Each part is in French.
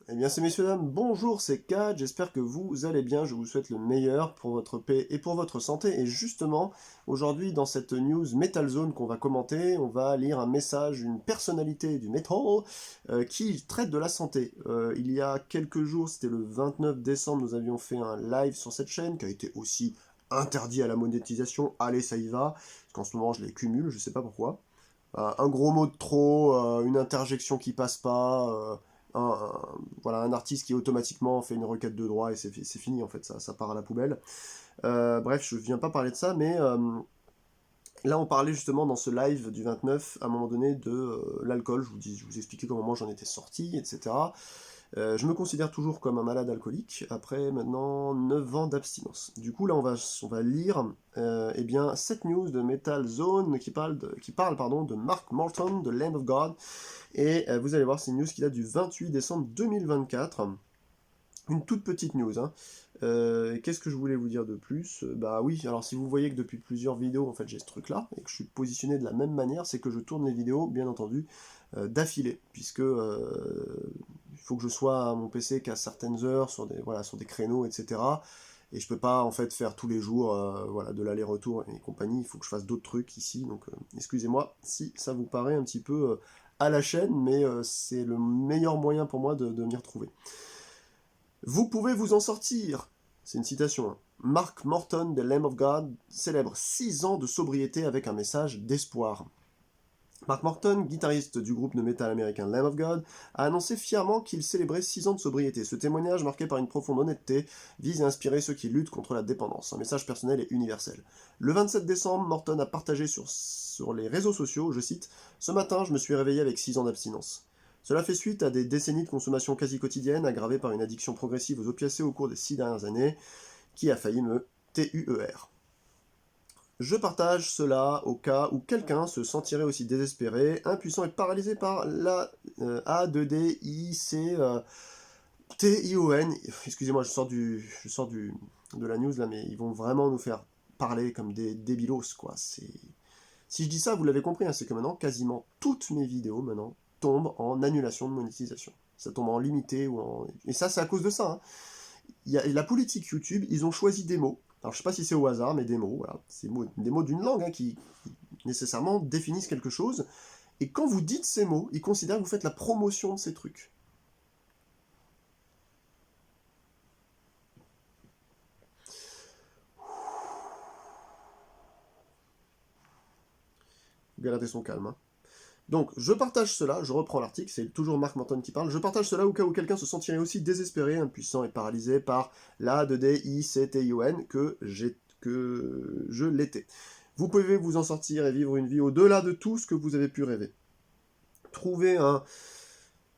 Eh bien, c'est messieurs, dames, bonjour, c'est Kat, j'espère que vous allez bien, je vous souhaite le meilleur pour votre paix et pour votre santé. Et justement, aujourd'hui, dans cette news Metal Zone qu'on va commenter, on va lire un message d'une personnalité du metal qui traite de la santé. Il y a quelques jours, c'était le 29 décembre, nous avions fait un live sur cette chaîne qui a été aussi interdit à la monétisation. Allez, ça y va, parce qu'en ce moment, je les cumule, je sais pas pourquoi. Un gros mot de trop, une interjection qui passe pas, voilà, un artiste qui automatiquement fait une requête de droit et c'est fini en fait, ça part à la poubelle. Bref, je viens pas parler de ça, mais là on parlait justement dans ce live du 29, à un moment donné, de l'alcool, je vous expliquais comment moi j'en étais sorti, etc. Je me considère toujours comme un malade alcoolique, après maintenant 9 ans d'abstinence. Du coup, là, on va lire eh bien, cette news de Metal Zone qui parle pardon, de Mark Morton, de Lamb of God. Et vous allez voir, c'est une news qui date du 28 décembre 2024. Une toute petite news, hein. Qu'est-ce que je voulais vous dire de plus? Bah oui, alors si vous voyez que depuis plusieurs vidéos, en fait, j'ai ce truc-là, et que je suis positionné de la même manière, c'est que je tourne les vidéos, bien entendu, d'affilée, puisque il faut que je sois à mon PC qu'à certaines heures, sur des créneaux, etc. Et je peux pas, en fait, faire tous les jours, voilà, de l'aller-retour et compagnie, il faut que je fasse d'autres trucs ici, donc excusez-moi si ça vous paraît un petit peu à la chaîne, mais c'est le meilleur moyen pour moi de m'y retrouver. Vous pouvez vous en sortir. C'est une citation, hein. Mark Morton de Lamb of God célèbre 6 ans de sobriété avec un message d'espoir. Mark Morton, guitariste du groupe de métal américain Lamb of God, a annoncé fièrement qu'il célébrait 6 ans de sobriété. Ce témoignage, marqué par une profonde honnêteté, vise à inspirer ceux qui luttent contre la dépendance. Un message personnel et universel. Le 27 décembre, Morton a partagé sur les réseaux sociaux, je cite, ce matin, je me suis réveillé avec 6 ans d'abstinence. Cela fait suite à des décennies de consommation quasi quotidienne, aggravée par une addiction progressive aux opiacés au cours des 6 dernières années, qui a failli me TUER. Je partage cela au cas où quelqu'un se sentirait aussi désespéré, impuissant et paralysé par la A2DICTION. Excusez-moi, de la news là, mais ils vont vraiment nous faire parler comme des débilos, quoi. Si je dis ça, vous l'avez compris, hein, c'est que maintenant, quasiment toutes mes vidéos maintenant tombent en annulation de monétisation. Ça tombe en limité ou en... Et ça, c'est à cause de ça, hein. Il y a la politique YouTube, ils ont choisi des mots. Alors je sais pas si c'est au hasard, mais des mots, voilà. C'est des mots d'une langue, hein, qui nécessairement définissent quelque chose. Et quand vous dites ces mots, ils considèrent que vous faites la promotion de ces trucs. Gardez son calme, hein. Donc, je partage cela, je reprends l'article, c'est toujours Mark Morton qui parle, je partage cela au cas où quelqu'un se sentirait aussi désespéré, impuissant et paralysé par la DICTION que je l'étais. Vous pouvez vous en sortir et vivre une vie au-delà de tout ce que vous avez pu rêver. Trouvez un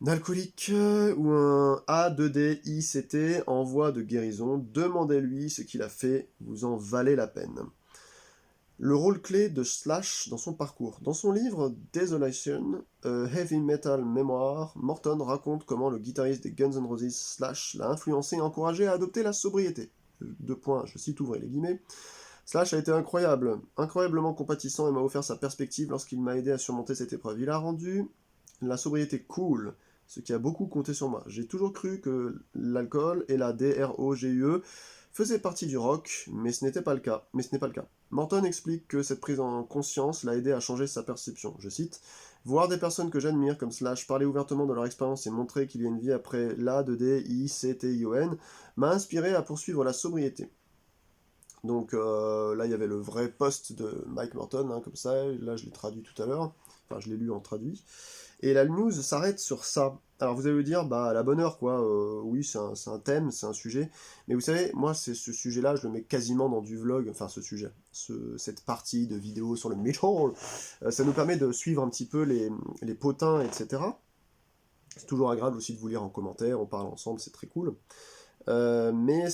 alcoolique ou un A2DICT en voie de guérison, demandez-lui ce qu'il a fait, vous en valez la peine. Le rôle clé de Slash dans son parcours. Dans son livre Desolation, Heavy Metal Memoir, Morton raconte comment le guitariste des Guns N' Roses Slash l'a influencé et encouragé à adopter la sobriété. Deux points, je cite, ouvrez les guillemets. Slash a été incroyable, incroyablement compatissant et m'a offert sa perspective lorsqu'il m'a aidé à surmonter cette épreuve. Il a rendu la sobriété cool, ce qui a beaucoup compté sur moi. J'ai toujours cru que l'alcool et la DROGUE faisaient partie du rock, mais ce n'est pas le cas. Morton explique que cette prise en conscience l'a aidé à changer sa perception. Je cite, voir des personnes que j'admire comme Slash parler ouvertement de leur expérience et montrer qu'il y a une vie après l'ADDICTION m'a inspiré à poursuivre la sobriété. Donc là, il y avait le vrai post de Mike Morton, hein, comme ça. Là, je l'ai traduit tout à l'heure. Enfin, je l'ai lu en traduit. Et la news s'arrête sur ça. Alors vous allez me dire, bah à la bonne heure quoi, oui c'est un thème, c'est un sujet, mais vous savez, moi c'est ce sujet-là, je le mets quasiment dans du vlog, enfin ce sujet, cette partie de vidéo sur le metal, ça nous permet de suivre un petit peu les potins, etc. C'est toujours agréable aussi de vous lire en commentaire, on parle ensemble, c'est très cool. Mais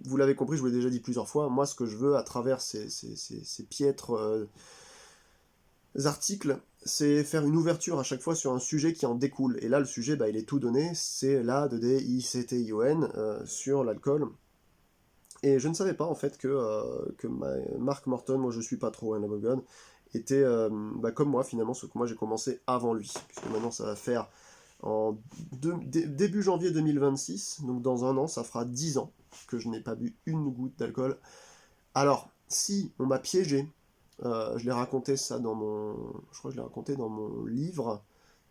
vous l'avez compris, je vous l'ai déjà dit plusieurs fois, moi ce que je veux à travers ces piètres articles, c'est faire une ouverture à chaque fois sur un sujet qui en découle. Et là, le sujet, bah, il est tout donné, c'est la de DICTION sur l'alcool. Et je ne savais pas en fait que Mark Morton, moi je suis pas trop un Lamb était bah, comme moi finalement, sauf que moi j'ai commencé avant lui, puisque maintenant ça va faire début janvier 2026, donc dans un an, ça fera 10 ans que je n'ai pas bu une goutte d'alcool. Alors, si on m'a piégé, je l'ai raconté ça je crois que je l'ai raconté dans mon livre,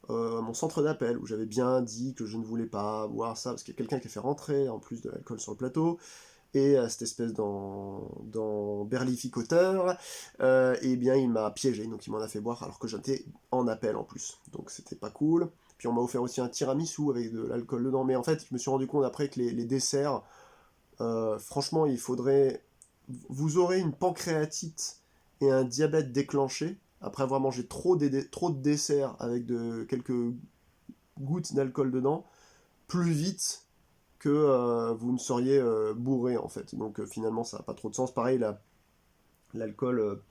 mon centre d'appel, où j'avais bien dit que je ne voulais pas boire ça, parce qu'il y a quelqu'un qui a fait rentrer en plus de l'alcool sur le plateau, et cette espèce dans berlificoteur, et bien il m'a piégé, donc il m'en a fait boire alors que j'étais en appel en plus, donc c'était pas cool. Puis on m'a offert aussi un tiramisu avec de l'alcool dedans, mais en fait je me suis rendu compte après que les desserts, franchement il faudrait... Vous aurez une pancréatite et un diabète déclenché après avoir mangé trop de desserts avec quelques gouttes d'alcool dedans, plus vite que vous ne seriez bourré en fait. Donc finalement ça n'a pas trop de sens. Pareil, l'alcool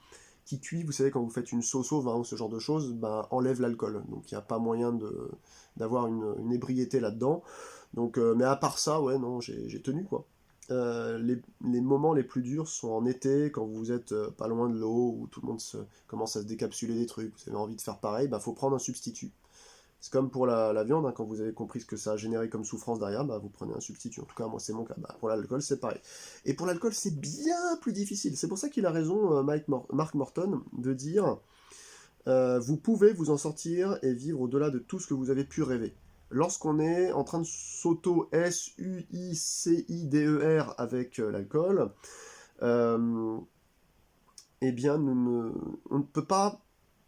qui cuit, vous savez, quand vous faites une sauce au vin ou ce genre de choses, ben, enlève l'alcool. Donc il n'y a pas moyen d'avoir une ébriété là-dedans. Donc, mais à part ça, ouais, non, j'ai tenu quoi. Les moments les plus durs sont en été, quand vous êtes pas loin de l'eau, où tout le monde commence à se décapsuler des trucs, vous avez envie de faire pareil, bah faut prendre un substitut. C'est comme pour la viande, hein, quand vous avez compris ce que ça a généré comme souffrance derrière, bah, vous prenez un substitut. En tout cas, moi, c'est mon cas. Bah, pour l'alcool, c'est pareil. Et pour l'alcool, c'est bien plus difficile. C'est pour ça qu'il a raison, Mark Morton, de dire vous pouvez vous en sortir et vivre au-delà de tout ce que vous avez pu rêver. Lorsqu'on est en train de s'auto-suicider avec l'alcool, euh, eh bien, on ne peut pas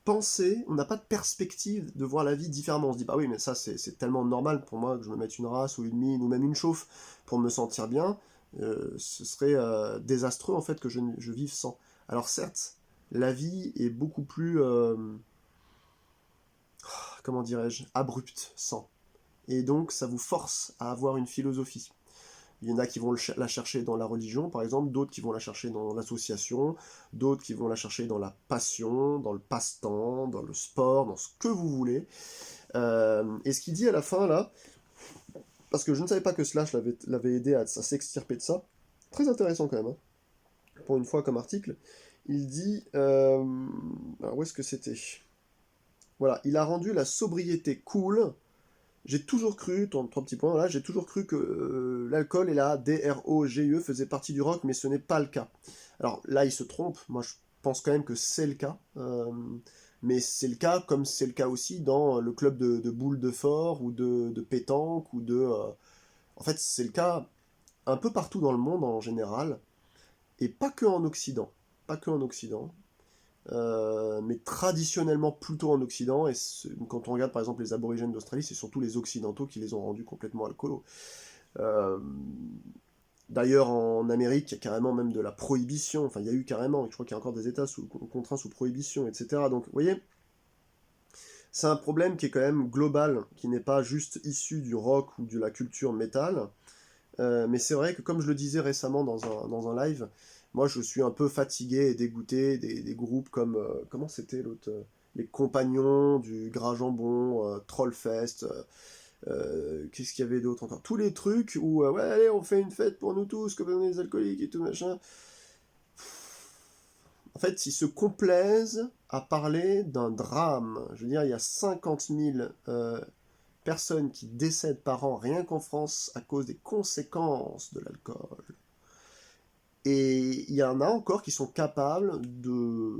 penser, on n'a pas de perspective de voir la vie différemment. On se dit, bah oui, mais ça, c'est tellement normal pour moi que je me mette une race ou une mine ou même une chauffe pour me sentir bien. Ce serait désastreux, en fait, que je vive sans. Alors certes, la vie est beaucoup plus, comment dirais-je, abrupte sans. Et donc, ça vous force à avoir une philosophie. Il y en a qui vont la chercher dans la religion, par exemple, d'autres qui vont la chercher dans l'association, d'autres qui vont la chercher dans la passion, dans le passe-temps, dans le sport, dans ce que vous voulez. Et ce qu'il dit à la fin, là, parce que je ne savais pas que Slash l'avait aidé à s'extirper de ça, très intéressant quand même, hein, pour une fois comme article, il dit... alors où est-ce que c'était? Voilà, il a rendu la sobriété cool. J'ai toujours cru, trois petits points, là, j'ai toujours cru que l'alcool et la droge faisaient partie du rock, mais ce n'est pas le cas. Alors là, il se trompe, moi je pense quand même que c'est le cas, mais c'est le cas comme c'est le cas aussi dans le club de boules de fort, ou de pétanque, ou de... En fait, c'est le cas un peu partout dans le monde en général, et pas que en Occident. Pas que en Occident. Mais traditionnellement plutôt en Occident, et quand on regarde par exemple les aborigènes d'Australie, c'est surtout les Occidentaux qui les ont rendus complètement alcoolos. Euh, D'ailleurs en Amérique, il y a carrément même de la prohibition, enfin il y a eu carrément, je crois qu'il y a encore des États contraints sous prohibition, etc. Donc vous voyez, c'est un problème qui est quand même global, qui n'est pas juste issu du rock ou de la culture métal. Mais c'est vrai que, comme je le disais récemment dans un live, moi je suis un peu fatigué et dégoûté des groupes comme... comment c'était l'autre les Compagnons, du Gras Jambon, Trollfest, qu'est-ce qu'il y avait d'autre encore? Tous les trucs où, ouais, allez, on fait une fête pour nous tous, comme on est des alcooliques et tout machin. En fait, ils se complaisent à parler d'un drame. Je veux dire, il y a 50 000 personnes qui décèdent par an rien qu'en France à cause des conséquences de l'alcool. Et il y en a encore qui sont capables de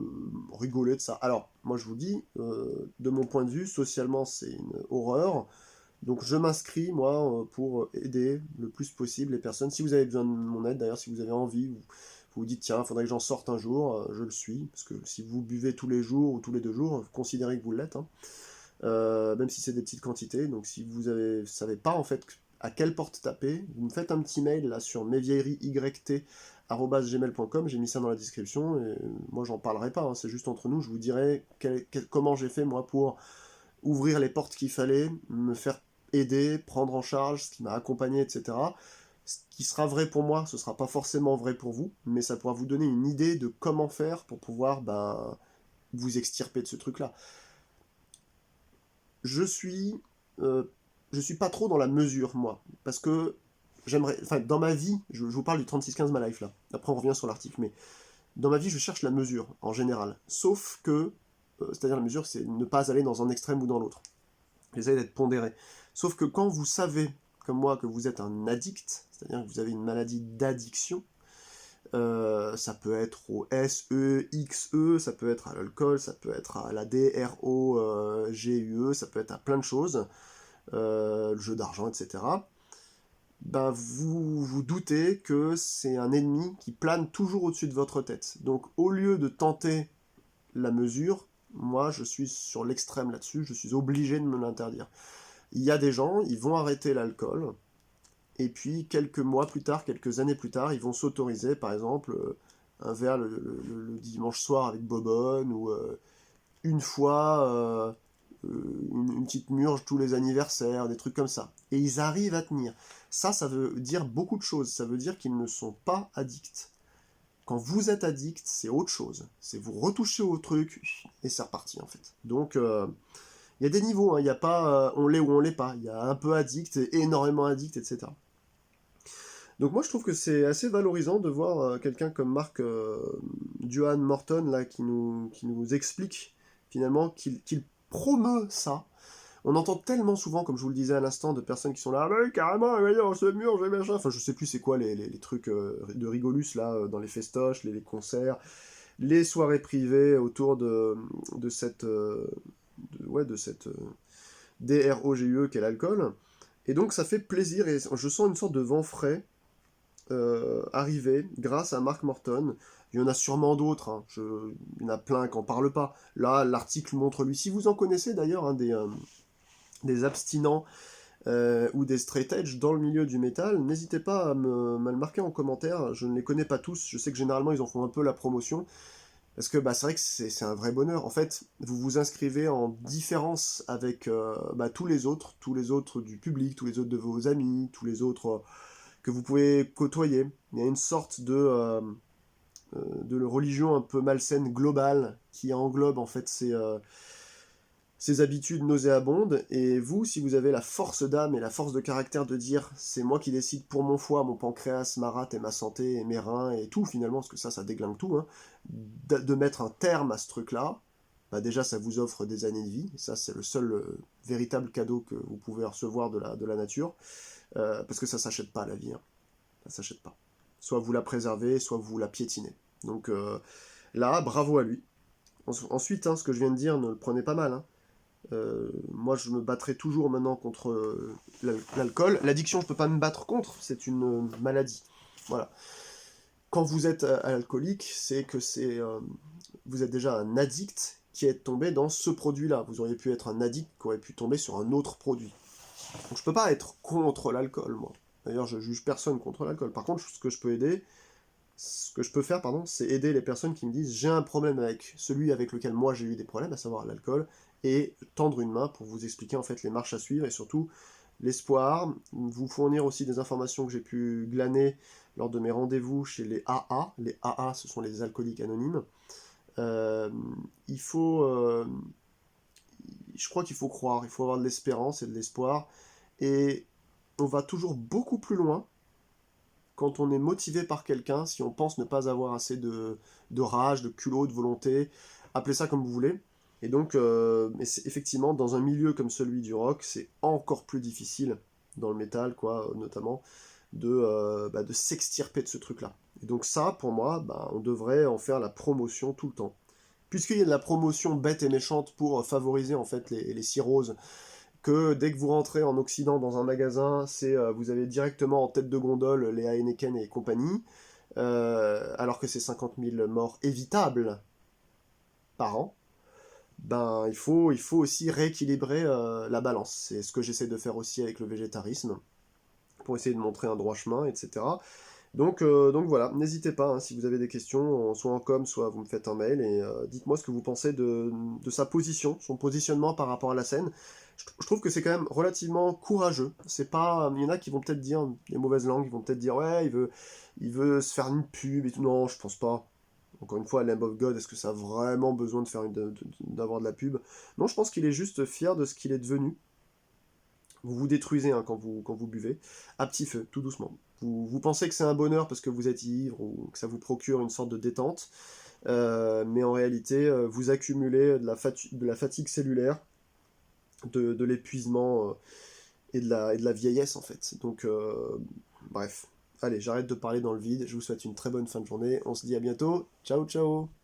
rigoler de ça. Alors, moi je vous dis, de mon point de vue, socialement c'est une horreur. Donc je m'inscris, moi, pour aider le plus possible les personnes. Si vous avez besoin de mon aide, d'ailleurs, si vous avez envie, vous vous dites, tiens, il faudrait que j'en sorte un jour, je le suis. Parce que si vous buvez tous les jours ou tous les 2 jours, considérez que vous l'êtes, hein. Même si c'est des petites quantités. Donc si vous savez pas en fait à quelle porte taper, vous me faites un petit mail là sur mesvieilleriesYT@gmail.com, j'ai mis ça dans la description, et moi j'en parlerai pas, hein, c'est juste entre nous, je vous dirai comment j'ai fait moi pour ouvrir les portes qu'il fallait, me faire aider, prendre en charge, ce qui m'a accompagné, etc. Ce qui sera vrai pour moi, ce sera pas forcément vrai pour vous, mais ça pourra vous donner une idée de comment faire pour pouvoir vous extirper de ce truc-là. Je suis, euh, je suis pas trop dans la mesure, moi, parce que j'aimerais, enfin, dans ma vie, je vous parle du 3615 ma life là, après on revient sur l'article, mais dans ma vie, je cherche la mesure, en général, sauf que, c'est-à-dire la mesure, c'est ne pas aller dans un extrême ou dans l'autre. J'essaie d'être pondéré. Sauf que quand vous savez, comme moi, que vous êtes un addict, c'est-à-dire que vous avez une maladie d'addiction, ça peut être au SEXE, ça peut être à l'alcool, ça peut être à la DROGUE, ça peut être à plein de choses, le jeu d'argent, etc. Ben vous vous doutez que c'est un ennemi qui plane toujours au-dessus de votre tête. Donc au lieu de tenter la mesure, moi je suis sur l'extrême là-dessus, je suis obligé de me l'interdire. Il y a des gens, ils vont arrêter l'alcool, et puis quelques mois plus tard, quelques années plus tard, ils vont s'autoriser, par exemple, un verre le dimanche soir avec Bobonne, ou une fois une petite murge tous les anniversaires, des trucs comme ça. Et ils arrivent à tenir. Ça veut dire beaucoup de choses. Ça veut dire qu'ils ne sont pas addicts. Quand vous êtes addict, c'est autre chose. C'est vous retouchez au truc, et c'est reparti en fait. Donc, il y a des niveaux, hein. Il n'y a pas on l'est ou on l'est pas. Il y a un peu addict, énormément addict, etc. Donc moi je trouve que c'est assez valorisant de voir quelqu'un comme Mark Duhan Morton là, qui nous explique finalement qu'il promeut ça. On entend tellement souvent, comme je vous le disais à l'instant, de personnes qui sont là, ah bah, carrément, voyons, on se mur, j'ai machin. Enfin, je sais plus c'est quoi les trucs de rigolus là, dans les festoches, les concerts, les soirées privées autour de cette, de cette DROGE qu'est l'alcool. Et donc ça fait plaisir et je sens une sorte de vent frais arriver grâce à Mark Morton. Il y en a sûrement d'autres, hein. Il y en a plein qui n'en parlent pas. Là, l'article montre lui. Si vous en connaissez d'ailleurs, hein, des abstinents ou des straight edge dans le milieu du métal, n'hésitez pas à me le marquer en commentaire. Je ne les connais pas tous. Je sais que généralement ils en font un peu la promotion. Parce que c'est vrai que c'est un vrai bonheur. En fait, vous vous inscrivez en différence avec tous les autres du public, tous les autres de vos amis, tous les autres que vous pouvez côtoyer. Il y a une sorte de religion un peu malsaine globale qui englobe en fait ces habitudes nauséabondes. Et vous, si vous avez la force d'âme et la force de caractère de dire c'est moi qui décide pour mon foie, mon pancréas, ma rate et ma santé et mes reins et tout finalement, parce que ça déglingue tout, hein, de mettre un terme à ce truc-là, bah déjà ça vous offre des années de vie. Et ça c'est le seul véritable cadeau que vous pouvez recevoir de la nature. Parce que ça s'achète pas la vie, hein. Ça s'achète pas. Soit vous la préservez, soit vous la piétinez. Donc là, bravo à lui. Ensuite, hein, ce que je viens de dire, ne le prenez pas mal, hein. Moi, je me battrai toujours maintenant contre l'alcool. L'addiction, je peux pas me battre contre, c'est une maladie. Voilà. Quand vous êtes alcoolique, c'est que vous êtes déjà un addict qui est tombé dans ce produit-là. Vous auriez pu être un addict qui aurait pu tomber sur un autre produit. Donc je peux pas être contre l'alcool, moi. D'ailleurs, je juge personne contre l'alcool. Par contre, ce que je peux faire, pardon, c'est aider les personnes qui me disent j'ai un problème avec celui avec lequel moi j'ai eu des problèmes, à savoir l'alcool, et tendre une main pour vous expliquer en fait les marches à suivre et surtout l'espoir, vous fournir aussi des informations que j'ai pu glaner lors de mes rendez-vous chez les AA. Les AA, ce sont les alcooliques anonymes. Euh, il faut, je crois qu'il faut croire, il faut avoir de l'espérance et de l'espoir, et on va toujours beaucoup plus loin quand on est motivé par quelqu'un, si on pense ne pas avoir assez de rage, de culot, de volonté, appelez ça comme vous voulez. Et donc, effectivement, dans un milieu comme celui du rock, c'est encore plus difficile, dans le métal, quoi, notamment, de s'extirper de ce truc-là. Et donc ça, pour moi, on devrait en faire la promotion tout le temps. Puisqu'il y a de la promotion bête et méchante pour favoriser en fait les cirrhoses, que dès que vous rentrez en Occident dans un magasin, vous avez directement en tête de gondole les Heineken et compagnie, alors que c'est 50 000 morts évitables par an, il faut aussi rééquilibrer la balance. C'est ce que j'essaie de faire aussi avec le végétarisme, pour essayer de montrer un droit chemin, etc. Donc voilà, n'hésitez pas, hein, si vous avez des questions, soit en com, soit vous me faites un mail, et dites-moi ce que vous pensez de sa position, son positionnement par rapport à la scène. Je trouve que c'est quand même relativement courageux. C'est pas, il y en a qui vont peut-être dire des mauvaises langues, ils vont peut-être dire ouais, il veut se faire une pub et tout. Non, je pense pas. Encore une fois, Lamb of God, est-ce que ça a vraiment besoin de faire d'avoir de la pub? Non, je pense qu'il est juste fier de ce qu'il est devenu. Vous vous détruisez, hein, quand vous buvez, à petit feu, tout doucement. Vous pensez que c'est un bonheur parce que vous êtes ivre ou que ça vous procure une sorte de détente, mais en réalité, vous accumulez de la fatigue cellulaire, de l'épuisement, et de la vieillesse en fait. Donc, bref. Allez, j'arrête de parler dans le vide, je vous souhaite une très bonne fin de journée, on se dit à bientôt, ciao ciao!